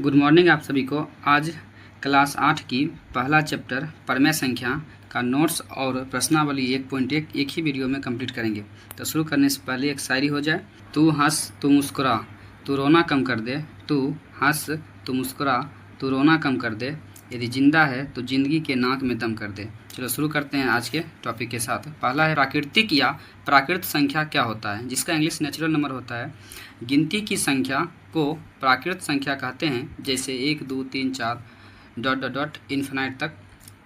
Good morning आप सभी को। आज क्लास 8 की पहला चैप्टर परमेय संख्या का नोट्स और प्रश्नावली 1.1 एक ही वीडियो में कंप्लीट करेंगे। तो शुरू करने से पहले एक शायरी हो जाए। तू हंस तू मुस्कुरा तू रोना कम कर दे, तू हंस तू मुस्कुरा तू रोना कम कर दे, यदि जिंदा है तो जिंदगी के नाक में दम कर दे। चलो शुरू करते हैं आज के टॉपिक के साथ। पहला है प्राकृतिक या प्राकृत संख्या क्या होता है, जिसका इंग्लिश नेचुरल नंबर होता है। गिनती की संख्या को प्राकृत संख्या कहते हैं, जैसे 1 2 3 4 डॉट डॉट डॉट इन्फिनाइट तक।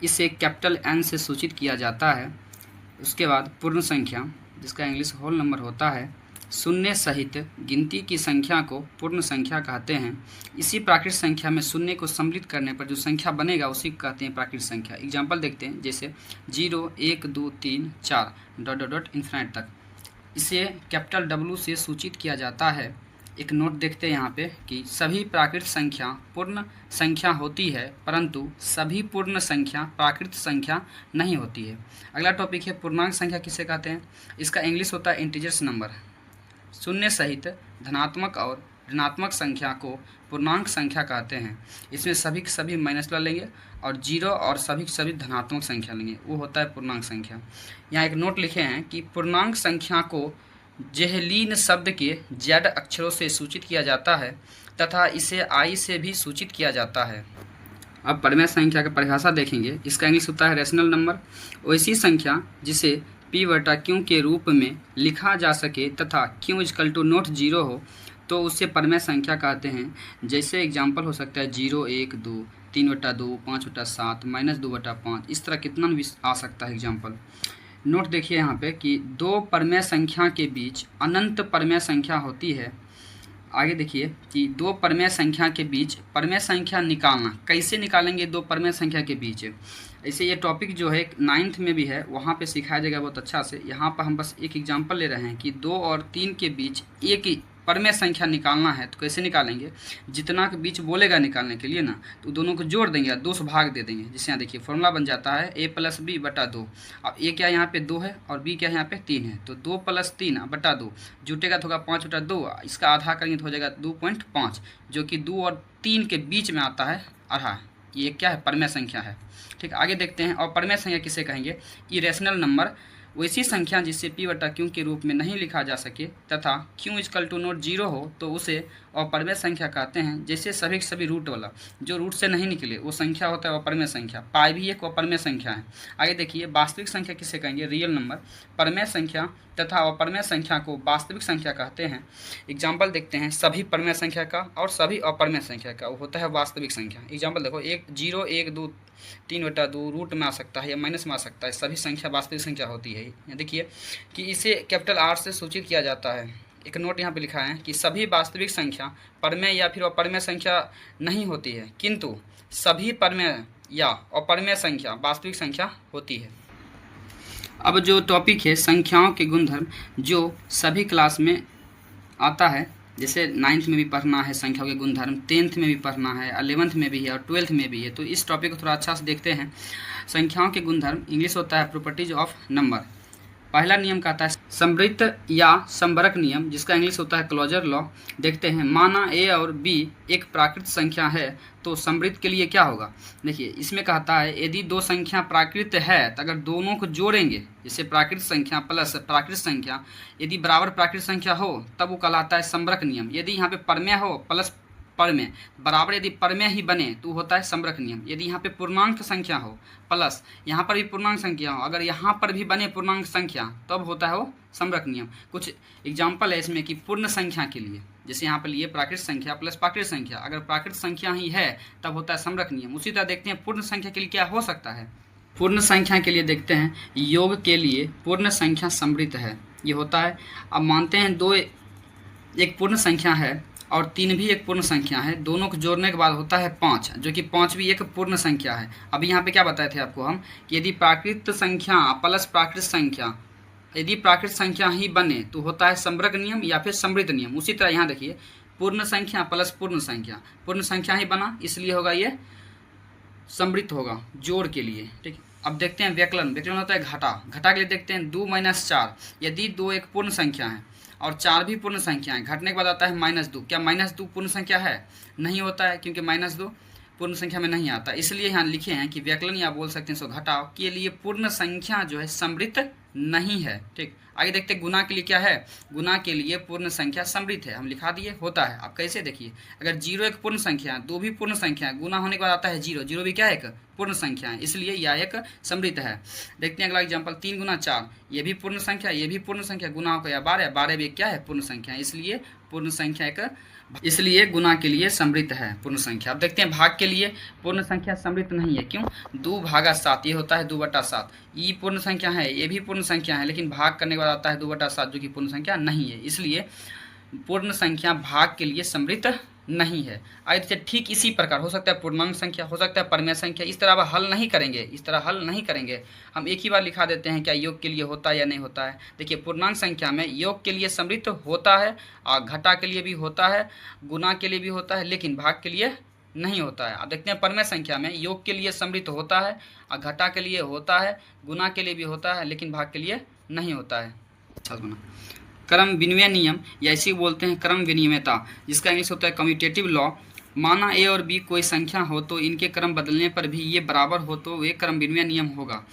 इसे कैपिटल एन से सूचित किया जाता है। उसके बाद पूर्ण संख्या, जिसका इंग्लिश होल नंबर होता है। शून्य सहित गिनती की संख्या को पूर्ण संख्या कहते हैं। इसी प्राकृत संख्या में शून्य को सम्मिलित करने पर जो संख्या बनेगा उसी को कहते हैं प्राकृत संख्या। एग्जाम्पल देखते हैं, जैसे 0 1 2 3 4 डॉट डॉट डॉट इन्फिनाइट तक। इसे कैपिटल W से सूचित किया जाता है। एक नोट देखते हैं यहाँ पे कि सभी प्राकृत संख्या पूर्ण संख्या होती है, परंतु सभी पूर्ण संख्या प्राकृत संख्या नहीं होती है। अगला टॉपिक है पूर्णांक संख्या किसे कहते हैं। इसका इंग्लिश होता है इंटीजर्स नंबर। शून्य सहित धनात्मक और ऋणात्मक संख्या को पूर्णांक संख्या कहते हैं। इसमें सभी के सभी माइनस ला लेंगे और 0 और सभी के सभी धनात्मक संख्या लेंगे, वो होता है पूर्णांक संख्या। यहाँ एक नोट लिखे हैं कि पूर्णांक संख्या को जेहलीन शब्द के जेड अक्षरों से सूचित किया जाता है तथा इसे आई से भी सूचित किया जाता है। अब परमेय संख्या की परिभाषा देखेंगे। इसका इंग्लिश होता है रेशनल नंबर। वैसी संख्या जिसे p/q के रूप में लिखा जा सके तथा q = नॉट 0 हो तो उसे परमेय संख्या कहते हैं। जैसे एग्जाम्पल हो सकता है 0 1 2 3/2 5/7 -2/5। इस तरह कितना भी आ सकता है एग्जाम्पल। नोट देखिए यहाँ पे कि दो परमेय संख्या के बीच अनंत परमेय संख्या होती है। आगे देखिए कि दो परमेय संख्या के बीच परमेय संख्या निकालना कैसे निकालेंगे दो परमेय संख्या के बीच। ऐसे ये टॉपिक जो है 9th में भी है, वहाँ पे सिखाया जाएगा बहुत अच्छा से। यहाँ पर हम बस एक एग्जांपल ले रहे हैं कि 2 और 3 के बीच एक ही परमेय संख्या निकालना है। तो कैसे निकालेंगे, जितना के बीच बोलेगा निकालने के लिए ना, तो दोनों को जोड़ देंगे, 2 से भाग दे देंगे। जिससे यहाँ देखिए फॉर्मूला बन जाता है a + b/2। अब a क्या यहाँ पे 2 है और b क्या यहाँ पे 3 है, तो 2 + 3/2 जुटेगा तो होगा 5/2। इसका आधा करेंगे तो हो जाएगा 2.5, जो कि 2 और 3 के बीच में आता है आधा। ये क्या है, परमेय संख्या है। ठीक, आगे देखते हैं। और परमेय संख्या किसे कहेंगे, इरेशनल नंबर। वैसी संख्या जिसे p/q के रूप में नहीं लिखा जा सके तथा q = नॉट 0 हो तो उसे अपरमेय संख्या कहते हैं। जैसे सभी के सभी रूट वाला जो रूट से नहीं निकले वो संख्या होता है अपरमेय संख्या। पाई भी एक अपरमेय संख्या है। आगे देखिए वास्तविक संख्या किसे कहेंगे, रियल नंबर। परमेय संख्या तथा अपरमेय संख्या को वास्तविक संख्या कहते हैं। एग्जाम्पल देखते हैं सभी परमेय संख्या का और सभी अपरमेय संख्या का, वो होता है वास्तविक संख्या। एग्जाम्पल देखो 0 1 2 3/2 रूट में आ सकता है या माइनस में आ सकता है, सभी संख्या वास्तविक संख्या होती है। यहाँ देखिए कि इसे कैपिटल R से सूचित किया जाता है। एक नोट यहाँ पे लिखा है कि सभी वास्तविक संख्या परमेय या फिर अपरमेय संख्या नहीं होती है, किंतु सभी परमेय या अपरमेय संख्या वास्तविक संख्या होती है। अब जो टॉपिक है संख्याओं के गुणधर्म, जो सभी क्लास में आता है, जैसे 9th में भी पढ़ना है संख्याओं के गुणधर्म, 10th में भी पढ़ना है, 11th में भी है और 12th में भी है। तो इस टॉपिक को थोड़ा अच्छा से देखते हैं। संख्याओं के गुणधर्म इंग्लिश होता है प्रॉपर्टीज ऑफ नंबर। पहला नियम कहता है समृद्ध या संबरक नियम, जिसका इंग्लिश होता है क्लोजर लॉ। देखते हैं, माना a और b एक प्राकृत संख्या है तो समृद्ध के लिए क्या होगा। देखिए इसमें कहता है यदि दो संख्या प्राकृत है तो अगर दोनों को जोड़ेंगे, जैसे प्राकृत संख्या प्लस प्राकृत संख्या यदि बराबर प्राकृत संख्या हो तब वो कहलाता है समबरक नियम। यदि यहाँ पे परमेय हो प्लस परमेय बराबर यदि परमेय ही बने तो होता है समबरक नियम। यदि यहाँ पे पूर्णांक संख्या हो प्लस यहाँ पर भी पूर्णांक संख्या हो, अगर यहाँ पर भी बने पूर्णांक संख्या तब होता है वो समबरक नियम। कुछ एग्जाम्पल है इसमें कि पूर्ण संख्या के लिए, जैसे यहाँ पर लिए प्राकृत संख्या प्लस प्राकृत संख्या, अगर प्राकृत संख्या ही है तब होता है समबरक नियम। उसी तरह देखते हैं पूर्ण संख्या के लिए क्या हो सकता है। पूर्ण संख्या के लिए देखते हैं योग के लिए पूर्ण संख्या समृद्ध है, ये होता है। अब मानते हैं 2 एक पूर्ण संख्या है और 3 भी एक पूर्ण संख्या है, दोनों को जोड़ने के बाद होता है 5, जो कि 5 भी एक पूर्ण संख्या है। अभी यहाँ पे क्या बताए थे आपको हम कि यदि प्राकृत संख्या प्लस प्राकृत संख्या यदि प्राकृत संख्या ही बने तो होता है समबरक नियम या फिर समृद्ध नियम। उसी तरह यहाँ देखिए पूर्ण संख्या प्लस पूर्ण संख्या ही बना, इसलिए होगा ये समृद्ध होगा जोड़ के लिए। ठीक, अब देखते हैं व्यकलन। व्यकलन होता है घटा। घटा के लिए देखते हैं 2 - 4। यदि 2 एक पूर्ण संख्या है और 4 भी पूर्ण संख्या है, घटने के बाद आता है -2। क्या -2 पूर्ण संख्या है? नहीं होता है, क्योंकि -2 पूर्ण संख्या में नहीं आता। इसलिए यहाँ लिखे हैं कि व्यकलन या बोल सकते हैं सो घटाव के लिए पूर्ण संख्या जो है समृद्ध नहीं है। ठीक, आगे देखते हैं गुना के लिए क्या है। गुना के लिए पूर्ण संख्या समृद्ध है, हम लिखा दिए, होता है। आप कैसे देखिए, अगर 0 एक पूर्ण संख्या है, 2 भी पूर्ण संख्या है, गुना होने के बाद आता है 0। 0 भी क्या है? एक पूर्ण संख्या है, इसलिए यह एक समृद्ध है। देखते हैं अगला एग्जाम्पल, 3 × 4। ये भी पूर्ण संख्या, ये भी पूर्ण संख्या, गुना होकर या 12। 12 भी क्या है? पूर्ण संख्या है, इसलिए पूर्ण संख्या एक, इसलिए गुना के लिए समृद्ध है पूर्ण संख्या। अब देखते हैं भाग के लिए पूर्ण संख्या समृद्ध नहीं है। क्यों? 2/7 ये होता है 2/7। ये पूर्ण संख्या है, ये भी पूर्ण संख्या है, लेकिन भाग करने के बाद आता है 2/7 जो कि पूर्ण संख्या नहीं है, इसलिए पूर्ण संख्या भाग के लिए समृद्ध नहीं है। आगे ठीक इसी प्रकार हो सकता है पूर्णांक संख्या, हो सकता है परिमेय संख्या। इस तरह अब हल नहीं करेंगे, इस तरह हल नहीं करेंगे। हम एक ही बार लिखा देते हैं क्या योग के लिए होता है या नहीं होता है। देखिए पूर्णांक संख्या में योग के लिए समृद्ध होता है, और घटा के लिए भी होता है, गुना के लिए भी होता है, लेकिन भाग के लिए नहीं होता है। अब देखते हैं परिमेय संख्या में योग के लिए समृद्ध होता है, और घटा के लिए होता है, गुना के लिए भी होता है, लेकिन भाग के लिए नहीं होता है। क्रम विनिमय नियम, या इसी बोलते हैं क्रम विनिमयता, जिसका इंग्लिश होता है कम्यूटेटिव लॉ। माना ए और बी कोई संख्या हो तो इनके क्रम बदलने पर भी ये बराबर हो तो वे क्रम विनिमय नियम होगा।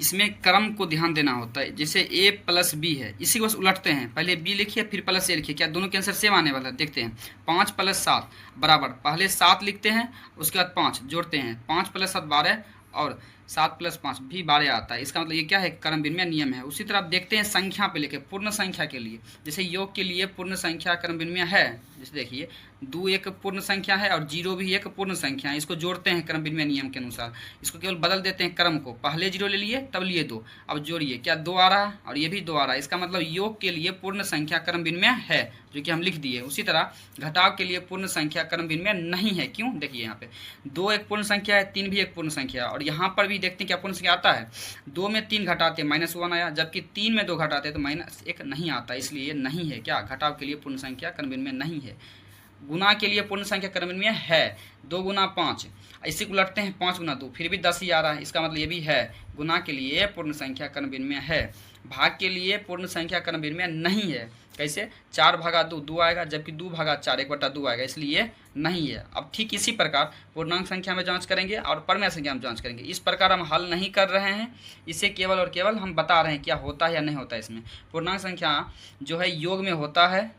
इसमें क्रम को ध्यान देना होता है। जैसे ए प्लस बी है, इसी को उलटते हैं, पहले बी लिखिए फिर प्लस ए लिखिए, क्या दोनों के आंसर सेम आने वाला है? देखते हैं। 5 + 7 बराबर, पहले 7 लिखते हैं, उसके बाद 5 जोड़ते हैं, 5 + 7 12, और 7 + 5 भी 12 आता है। इसका मतलब ये क्या है? क्रम विनिमय नियम है। उसी तरह आप देखते हैं संख्या पे लेके पूर्ण संख्या के लिए, जैसे योग के लिए पूर्ण संख्या क्रम विनिमय है। जैसे देखिए 2 एक पूर्ण संख्या है और 0 भी एक पूर्ण संख्या है, इसको जोड़ते हैं क्रम विनिमय नियम के अनुसार। इसको केवल बदल देते हैं क्रम को, पहले 0 ले लिए तब लिए 2, अब जोड़िए, क्या 2 आ रहा है और ये भी 2 आ रहा है। इसका मतलब योग के लिए पूर्ण संख्या क्रम विनिमय है, जो कि हम लिख दिए। उसी तरह घटाव के लिए पूर्ण संख्या क्रम विनिमय नहीं है। क्यों? देखिए यहाँ पे 2 एक पूर्ण संख्या है, 3 भी एक पूर्ण संख्या है, और यहाँ पर भी देखते हैं क्या पूर्ण संख्या आता है। 2 में 3 घटाते -1 आया, जबकि 3 में 2 घटाते तो -1 नहीं आता, इसलिए ये नहीं है। क्या? घटाव के लिए पूर्ण संख्या क्रम विनिमय नहीं है। गुना के लिए पूर्ण संख्या क्रम विनिमय है। 2 × 5, इसी को उलटते हैं, 5 × 2, फिर भी 10 ही आ रहा है। इसका मतलब ये भी है, गुना के लिए पूर्ण संख्या क्रम विनिमय है। भाग के लिए पूर्ण संख्या क्रम विनिमय नहीं है। कैसे? 4/2 2 आएगा, जबकि 2/4 1/2 आएगा, इसलिए नहीं है। अब ठीक इसी प्रकार पूर्णांक संख्या में जांच करेंगे और परिमेय संख्या में जांच करेंगे। इस प्रकार हम हल नहीं कर रहे हैं, इसे केवल और केवल हम बता रहे हैं क्या होता है या नहीं होता है। इसमें पूर्णांक संख्या जो है योग में होता है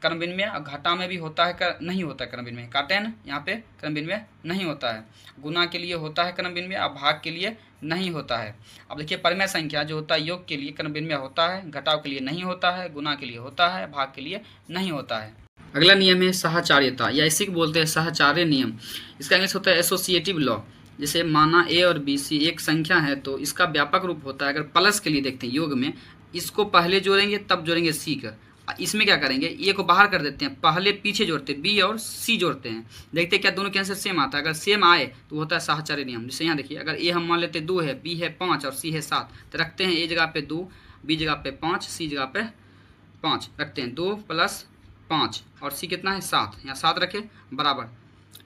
क्रम विनिमय, और घटा में भी होता है, नहीं होता है क्रम विनिमय। काटे न, यहाँ पे क्रम विनिमय नहीं होता है। गुना के लिए होता है क्रम विनिमय, और भाग के लिए नहीं होता है। अब देखिए परिमेय संख्या जो होता है योग के लिए क्रम विनिमय होता है, घटाव के लिए नहीं होता है, गुना के लिए होता है, भाग के लिए नहीं होता है। अगला नियम है साहचर्यता, या इसी को बोलते हैं साहचर्य नियम। इसका इंग्लिश होता है एसोसिएटिव लॉ। जैसे माना ए और बी सी एक संख्या है तो इसका व्यापक रूप होता है। अगर प्लस के लिए देखते हैं योग में, इसको पहले जोड़ेंगे तब जोड़ेंगे सी का। इसमें क्या करेंगे, ए को बाहर कर देते हैं, पहले पीछे जोड़ते हैं, बी और सी जोड़ते हैं, देखते हैं क्या दोनों के आंसर सेम आता है। अगर सेम आए तो होता है साहचर्य नियम। जैसे यहाँ देखिए, अगर ए हम मान लेते 2 है, बी है 5 और सी है 7, तो रखते हैं ए जगह पे 2, बी जगह पे 5, सी जगह पे 5 रखते हैं। 2 + 5 और सी कितना है 7, यहाँ 7 रखे बराबर,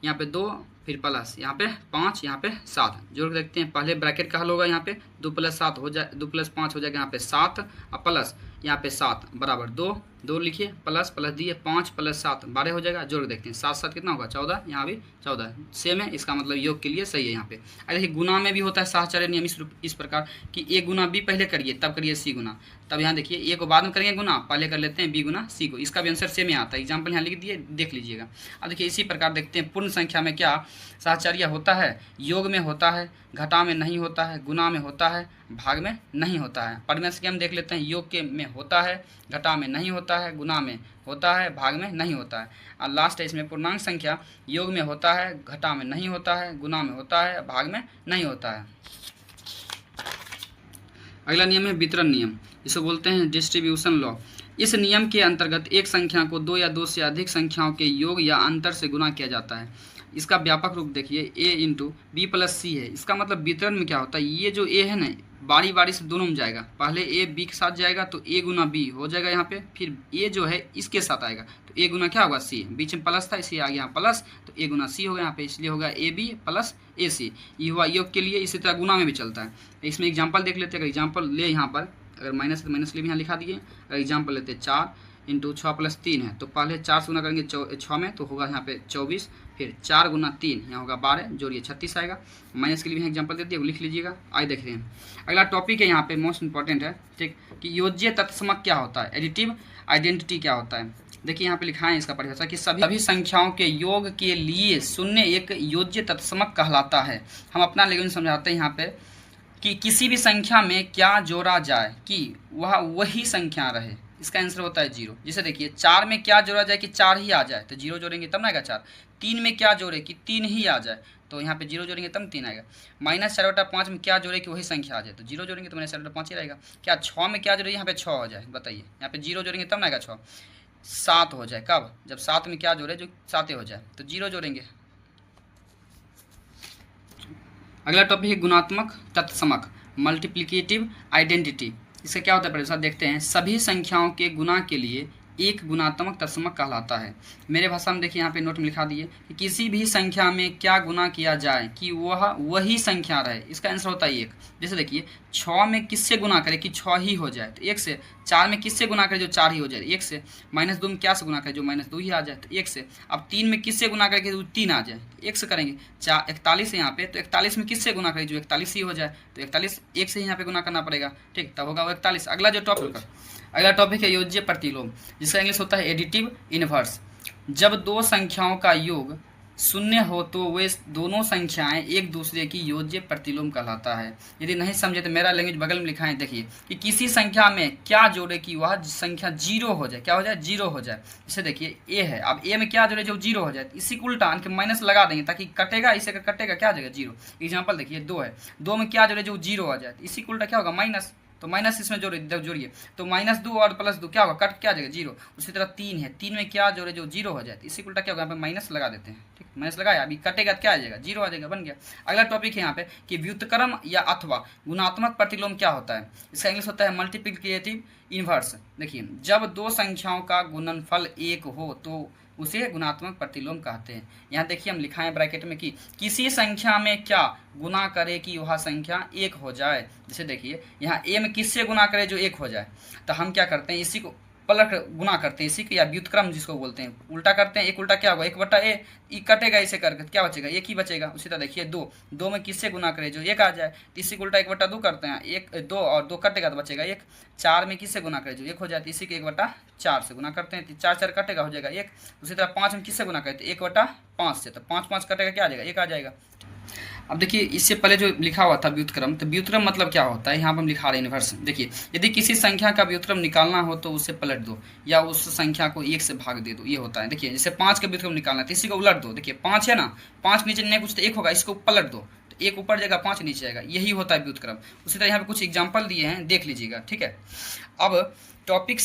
यहाँ पे 2 फिर प्लस, यहाँ पे 5, यहाँ पे 7 जोड़ के देखते हैं। पहले ब्रैकेट का हल होगा, यहाँ पे 2 + 7 हो जाए, 2 + 5 हो जाएगा, यहाँ पे 7 और प्लस यहाँ पे 7 बराबर 2 लिखिए, प्लस दिए 5 + 7 12 हो जाएगा। जोड़ देखते हैं 7 7 कितना होगा 14, यहाँ भी 14 सेम है। इसका मतलब योग के लिए सही है। यहाँ पे देखिए गुना में भी होता है साहचर्य नियम इस प्रकार कि ए गुना बी पहले करिए तब करिए सी गुना। तब यहाँ देखिए ए को बाद में करेंगे गुना, पहले कर लेते हैं बी गुना सी को। इसका भी आंसर सेम ही आता है। एग्जाम्पल यहाँ लिख दिए, देख लीजिएगा। अब देखिए इसी प्रकार देखते हैं पूर्ण संख्या में क्या साहचर्य होता है। योग में होता है, घटा में नहीं होता है, गुना में होता है, भाग में नहीं होता है। परिमेय संख्या हम देख लेते हैं, योग के में होता है, घटा में नहीं होता है, गुना में होता है, भाग में नहीं होता है। और लास्ट है इसमें पूर्णांक संख्या, योग में होता है, घटा में नहीं होता है, गुना में होता है, भाग में नहीं होता है। अगला नियम है वितरण नियम, इसे बोलते हैं डिस्ट्रीब्यूशन लॉ। इस नियम के अंतर्गत एक संख्या को 2 या 2 से अधिक संख्याओं के योग या अंतर से गुना किया जाता है। इसका व्यापक रूप देखिए, a × b + c है। इसका मतलब वितरण में क्या होता है, ये जो a है ना, बारी बारी से दोनों में जाएगा। पहले ए बी के साथ जाएगा तो ए गुना बी हो जाएगा यहाँ पे, फिर ए जो है इसके साथ आएगा तो ए गुना क्या होगा सी, बीच में प्लस था इसलिए आ गया यहाँ प्लस, तो ए गुना सी होगा यहाँ पे, इसलिए होगा ए बी प्लस ए सी। ये हुआ योग के लिए। इसी तरह गुना में भी चलता है। इसमें एग्जाम्पल देख लेते हैं। अगर एग्जाम्पल ले यहाँ पर, अगर माइनस तो माइनस ले भी यहाँ लिखा दिए। अगर एग्जाम्पल लेते हैं 4 इंटू 6 प्लस 3 है, तो पहले 4 से गुना करेंगे 6 में तो होगा यहाँ पे 24, फिर 4 गुना 3 यहाँ होगा 12, जोड़िए 36 आएगा। माइनस के लिए भी एग्जाम्पल दे दिए, लिख लीजिएगा। आइए देख रहे हैं अगला टॉपिक है यहाँ पे मोस्ट इंपॉर्टेंट है, ठीक, कि योज्य तत्समक क्या होता है, एडिटिव आइडेंटिटी क्या होता है। देखिए यहाँ पे लिखा है इसका परिभाषा कि सभी संख्याओं के योग के लिए शून्य एक योज्य तत्समक कहलाता है। हम अपना लेकिन समझाते हैं यहाँ पे कि किसी भी संख्या में क्या जोड़ा जाए कि वह वही संख्या रहे, इसका आंसर होता है 0। जैसे देखिए 4 में क्या जोड़ा जाए कि 4 ही आ जाए तो 0 जोड़ेंगे तब ना आएगा 4। 3 में क्या जोड़े कि 3 ही आ जाए तो यहाँ पे 0 जोड़ेंगे तब 3 आएगा। -4/5 में क्या जोड़े कि वही संख्या आ जाए तो 0 जोड़ेंगे तो -4/5 ही रहेगा। क्या 6 में क्या जोड़े यहाँ पे 6 हो जाए, बताइए। यहाँ पे 0 जोड़ेंगे तब ना आएगा 6। 7 हो जाए कब, जब 7 में क्या जोड़े जो 7 हो जाए तो 0 जोड़ेंगे। अगला टॉपिक है गुणात्मक तत्समक, मल्टीप्लिकेटिव आइडेंटिटी। इससे क्या होता है परिभाषा देखते हैं। सभी संख्याओं के गुणा के लिए एक गुणात्मक तत्समक कहलाता है। मेरे भाषा में देखिए यहाँ पे नोट में लिखा दिए कि किसी भी संख्या में क्या गुना किया जाए कि वह वही संख्या रहे, इसका आंसर होता है 1। जैसे देखिए 6 में किससे गुना करे कि 6 ही हो जाए तो 1 से। 4 में किससे गुना करे जो 4 ही हो जाए 1 से। -2 में क्या से गुना करे जो -2 ही आ जाए तो 1 से। अब 3 में किससे गुना करे जो 3 आ जाए 1 से करेंगे। 41 है यहाँ पे तो 41 में किससे गुना करे जो 41 ही हो जाए तो 41 1 से ही यहाँ पे गुना करना पड़ेगा, ठीक, तब होगा वो 41। अगला टॉपिक है योज्य प्रतिलोम, जिसका इंग्लिश होता है एडिटिव इनवर्स। जब दो संख्याओं का योग शून्य हो तो वे दोनों संख्याएं एक दूसरे की योज्य प्रतिलोम कहलाता है। यदि नहीं समझे तो मेरा लैंग्वेज बगल में लिखा है, देखिए कि किसी संख्या में क्या जोड़े कि वह संख्या 0 हो जाए, क्या हो जाए 0 हो जाए। जैसे देखिए ए है, अब ए में क्या जोड़े जो 0 हो जाए, इसी को उल्टा के माइनस लगा देंगे ताकि कटेगा, इसे कटेगा क्या आ जाएगा 0। एग्जाम्पल देखिए 2 है, 2 में क्या जोड़े जो 0 आ जाए, इसी को उल्टा क्या होगा माइनस, तो माइनस इसमें जोड़िए तो -2 और +2 क्या होगा कट क्या आ जाएगा 0। उसी तरह 3 है, 3 में क्या जोड़े जो 0 हो जाए, इसी को उल्टा क्या होगा यहाँ पे माइनस लगा देते हैं, ठीक, माइनस लगाया, अभी कटेगा क्या आ जाएगा 0 आ जाएगा, बन गया। अगला टॉपिक है यहाँ पे कि व्युत्क्रम या अथवा गुणात्मक प्रतिलोम क्या होता है। इसका इंग्लिश होता है मल्टीप्लिकेटिव इनवर्स। देखिए जब दो संख्याओं का गुणनफल 1 हो तो उसे गुणात्मक प्रतिलोम कहते हैं। यहाँ देखिए हम लिखा है ब्रैकेट में कि किसी संख्या में क्या गुना करे कि वह संख्या 1 हो जाए। जैसे देखिए यहाँ ए में किससे गुना करे जो 1 हो जाए, तो हम क्या करते हैं इसी को पलट गुना करते हैं, इसी को या व्युत्क्रम जिसको बोलते हैं उल्टा करते हैं। 1 उल्टा क्या होगा 1/a, कटेगा इसे करके क्या बचेगा 1 ही बचेगा। उसी तरह देखिए 2 में किससे गुना करे जो 1 आ जाए, तो इसी को उल्टा 1/2 करते हैं, 2 और 2 कटेगा तो बचेगा 1। 4 में किससे गुना करे जो 1 हो जाए, तो इसी को 1/4 से गुना करते हैं, 4 कटेगा हो जाएगा 1। उसी तरह 5 में किससे गुना करते 1/5 से, तो 5 कटेगा क्या आ जाएगा 1 आ जाएगा। अब देखिए इससे पहले जो लिखा हुआ था व्युत्क्रम, तो व्युत्क्रम मतलब क्या होता है, यहाँ पर हम लिखा रहे हैं इनवर्स। देखिए यदि किसी संख्या का व्युत्क्रम निकालना हो तो उसे पलट दो या उस संख्या को 1 से भाग दे दो, ये होता है। देखिए जैसे 5 का व्युत्क्रम निकालना है तो इसी को उलट दो। देखिए 5 है ना, 5 नीचे नहीं कुछ तो 1 होगा, इसको पलट दो तो 1 ऊपर जाएगा 5 नीचे आएगा, यही होता है व्युत्क्रम। उसी तरह यहाँ पे कुछ एग्जाम्पल दिए हैं, देख लीजिएगा, ठीक है। अब टॉपिक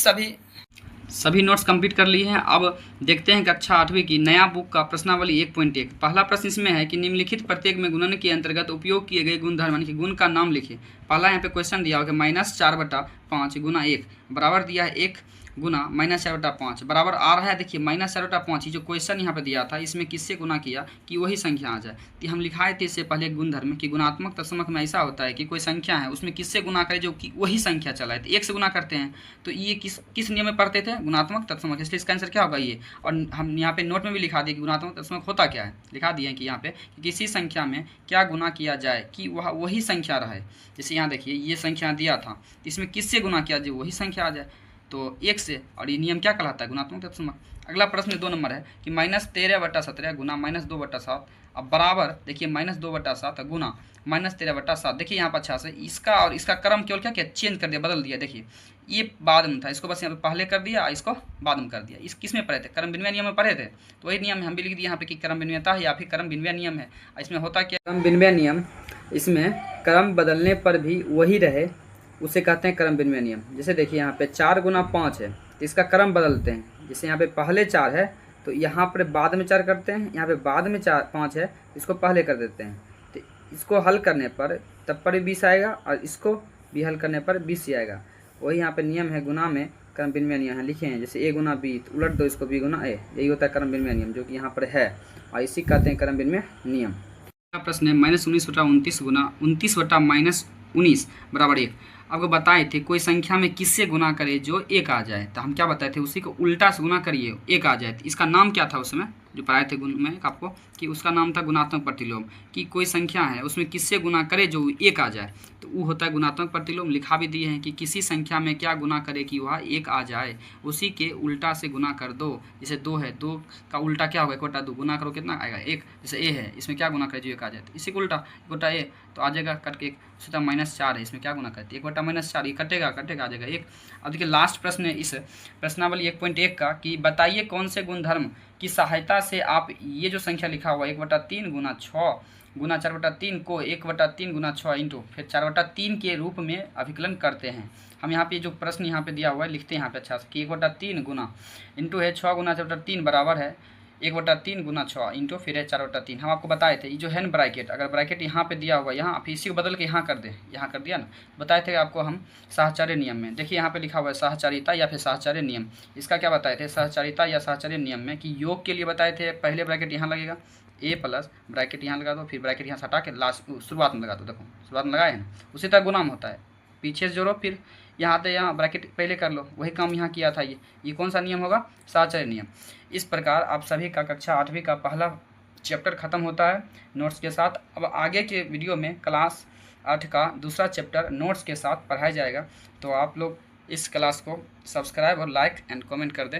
सभी नोट्स कंप्लीट कर लिए हैं। अब देखते हैं कक्षा 8वीं की नया बुक का प्रश्नावली 1.1। पहला प्रश्न इसमें है कि निम्नलिखित प्रत्येक में गुणन के अंतर्गत उपयोग किए गए गुणधर्म यानी कि गुण का नाम लिखिए। पहला यहाँ पे क्वेश्चन दिया होगा -4/5 गुना 1 बराबर दिया है 1 गुना -4/5 बराबर आ रहा है। देखिए -4/5 जो क्वेश्चन यहाँ पे दिया था इसमें किससे गुना किया कि वही संख्या आ जाए। तो हम लिखाए थे इससे पहले गुणधर्म कि गुणात्मक तत्समक में ऐसा होता है कि कोई संख्या है उसमें किससे गुना करे जो कि वही संख्या चला है, तो 1 से गुना करते हैं। तो ये किस नियम में पढ़ते थे, गुणात्मक तत्समक, इसलिए इसका आंसर क्या होगा ये। और हम यहाँ पे नोट में भी लिखा दिए कि गुणात्मक तत्समक होता क्या है, लिखा दिए कि यहाँ पे कि किसी संख्या में क्या गुना किया जाए कि वह वही संख्या रहे। जैसे यहाँ देखिए ये संख्या दिया था, इसमें किससे गुना किया जाए वही संख्या आ जाए, तो 1 से, और ये नियम क्या कहलाता है गुणात्मक तत्समक। अगला प्रश्न 2 नंबर है कि -13/17 गुना -2/7 अब बराबर देखिए -2/7 गुना -13/7। देखिए यहाँ पर अच्छा से इसका और इसका क्रम केवल क्या चेंज कर दिया, बदल दिया। देखिए ये बाद में था, इसको बस यहाँ पे पहले कर दिया, इसको बाद में कर दिया। इस किस में पढ़े थे, क्रम बिन्वय नियम में पढ़े थे, तो वही नियम हम भी लिख दिए यहाँ पे कि क्रम बिन्वयता है या फिर क्रम बिन्वय नियम है। इसमें होता क्या क्रम बिन्वय नियम, इसमें क्रम बदलने पर भी वही रहे उसे कहते हैं क्रम बिन्वय नियम। जैसे देखिए यहाँ पे 4 गुना 5 है तो इसका क्रम बदलते हैं। जैसे यहाँ पे पहले 4 है तो यहाँ पर बाद में 4 करते हैं, यहाँ पे बाद में 5 है इसको पहले कर देते हैं। तो इसको हल करने पर तब पर भी 20 आएगा और इसको भी हल करने पर 20 ही आएगा। वही यहाँ पे नियम है गुना में, क्रम विनिमय नियम है, लिखे हैं जैसे a गुना b, तो उलट दो इसको b गुना a, यही होता है क्रम विनिमय नियम, जो कि यहाँ पर है और इसी कहते हैं क्रम विनिमय नियम। प्रश्न है -19/29 गुना 29/-19 बराबर 1। आपको बताए थे कोई संख्या में किससे गुना करे जो 1 आ जाए, तो हम क्या बताए थे, उसी को उल्टा से गुना करिए 1 आ जाए। तो इसका नाम क्या था उसमें जो पढ़ाए थे गुण में आपको, कि उसका नाम था गुणात्मक प्रतिलोम। कि कोई संख्या है उसमें किससे गुना करे जो 1 आ जाए, तो वो होता है गुणात्मक प्रतिलोम। लिखा भी दिए हैं कि किसी संख्या में क्या गुना करे कि वह 1 आ जाए, उसी के उल्टा से गुना कर दो। जैसे 2 है, 2 का उल्टा क्या होगा, 1/2, गुना करो कितना आएगा 1। जैसे a है, इसमें क्या गुना करे जो 1 आ जाए, तो इसी को उल्टा 1/a तो आ जाएगा कट के 1, सीधा -4 है, इसमें क्या गुना करते 1/-4, ये कटेगा आ जाएगा 1। अब देखिए लास्ट प्रश्न है इस प्रश्नावली 1.1 का, कि बताइए कौन से गुणधर्म की सहायता से आप ये जो संख्या लिखा हुआ 1/3 गुना 6 गुना 4/3 को 1/3 गुना 6 इंटू फिर 4/3 के रूप में अभिकलन करते हैं। हम यहाँ पे जो प्रश्न यहाँ पे दिया हुआ है लिखते हैं यहाँ पे अच्छा से, कि 1/3 गुना इंटू है 6 गुना 4/3 बराबर है 1/3 गुना 6 इंटू फिर है 4/3। हम आपको बताए थे ये जो है ना ब्रैकेट, अगर ब्रैकेट यहाँ पे दिया हुआ यहाँ फिर इसी को बदल के यहाँ कर दे, यहाँ कर दिया ना, बताए थे आपको हम साहचर्य नियम में। देखिए यहाँ पे लिखा हुआ है साहचर्यता या फिर साहचर्य नियम। इसका क्या बताए थे, साहचर्यता या साहचर्य नियम में कि योग के लिए बताए थे पहले ब्रैकेट यहाँ लगेगा a प्लस ब्रैकेट यहाँ लगा दो, फिर ब्रैकेट यहाँ से हटा के लास्ट शुरुआत में लगा दो। देखो शुरुआत में लगाए हैं, उसी तरह गुना में होता है, पीछे से जोड़ो फिर यहाँ आते यहाँ ब्रैकेट पहले कर लो, वही काम यहाँ किया था। ये कौन सा नियम होगा, साहचर्य नियम। इस प्रकार आप सभी का कक्षा 8वीं का पहला चैप्टर खत्म होता है नोट्स के साथ। अब आगे के वीडियो में क्लास 8 का दूसरा चैप्टर नोट्स के साथ पढ़ाया जाएगा, तो आप लोग इस क्लास को सब्सक्राइब और लाइक एंड कमेंट कर दें।